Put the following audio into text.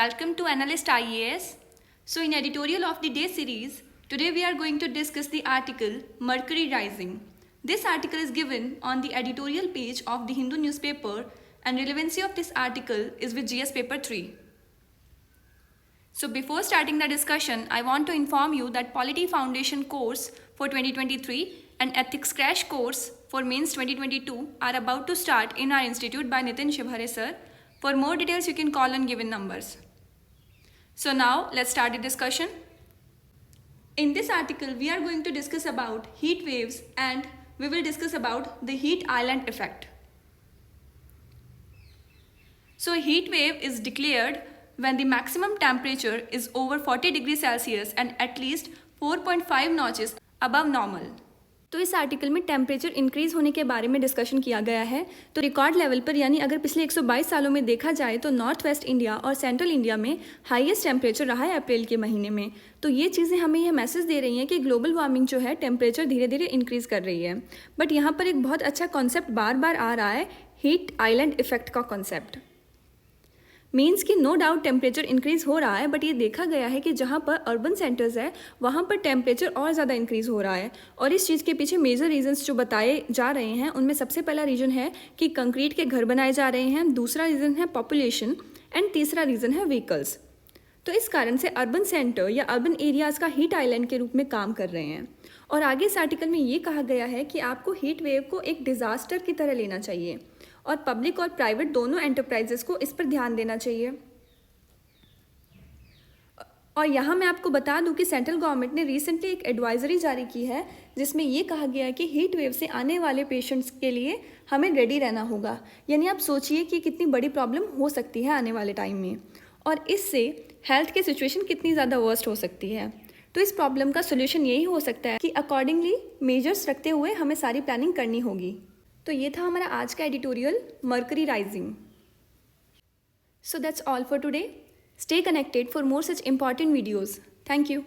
Welcome to Analyst IAS. So in editorial of the day series, today we are going to discuss the article Mercury Rising. This article is given on the editorial page of the Hindu newspaper and relevancy of this article is with GS paper 3. So before starting the discussion, I want to inform you that Polity Foundation course for 2023 and Ethics Crash course for Mains 2022 are about to start in our institute by Nitin Shibhare sir. For more details, you can call on given numbers. So now let's start the discussion. In this article, we are going to discuss about heat waves and we will discuss about the heat island effect. So a heat wave is declared when the maximum temperature is over 40 degrees Celsius and at least 4.5 notches above normal. तो इस article में temperature increase होने के बारे में discussion किया गया है। तो रिकॉर्ड लेवल पर यानी अगर पिछले 122 सालों में देखा जाए तो नॉर्थ वेस्ट इंडिया और सेंट्रल इंडिया में हाईएस्ट टेम्परेचर रहा है अप्रैल के महीने में। तो ये चीज़ें हमें यह मैसेज दे रही हैं कि ग्लोबल वार्मिंग जो है टेम्परेचर धीरे धीरे इंक्रीज कर रही है। बट यहाँ पर एक बहुत अच्छा कॉन्सेप्ट बार बार आ रहा है, हीट आइलैंड इफेक्ट का कॉन्सेप्ट। मीन्स कि नो डाउट टेम्परेचर इंक्रीज़ हो रहा है, बट ये देखा गया है कि जहाँ पर अर्बन सेंटर्स है वहाँ पर टेम्परेचर और ज़्यादा इंक्रीज़ हो रहा है। और इस चीज़ के पीछे मेजर रीजंस जो बताए जा रहे हैं उनमें सबसे पहला रीज़न है कि कंक्रीट के घर बनाए जा रहे हैं, दूसरा रीज़न है पॉपुलेशन एंड तीसरा रीज़न है व्हीकल्स। तो इस कारण से अर्बन सेंटर या अर्बन एरियाज़ का हीट आइलैंड के रूप में काम कर रहे हैं। और आगे इस आर्टिकल में ये कहा गया है कि आपको हीट वेव को एक डिज़ास्टर की तरह लेना चाहिए और पब्लिक और प्राइवेट दोनों एंटरप्राइजेस को इस पर ध्यान देना चाहिए। और यहाँ मैं आपको बता दूं कि सेंट्रल गवर्नमेंट ने रिसेंटली एक एडवाइजरी जारी की है जिसमें ये कहा गया है कि हीट वेव से आने वाले पेशेंट्स के लिए हमें रेडी रहना होगा। यानी आप सोचिए कि कितनी बड़ी प्रॉब्लम हो सकती है आने वाले टाइम में और इससे हेल्थ की सिचुएशन कितनी ज़्यादा वर्स्ट हो सकती है। तो इस प्रॉब्लम का सोल्यूशन यही हो सकता है कि अकॉर्डिंगली मेजर्स रखते हुए हमें सारी प्लानिंग करनी होगी। तो ये था हमारा आज का editorial mercury rising. So that's all for today. Stay connected for more such important videos. Thank you.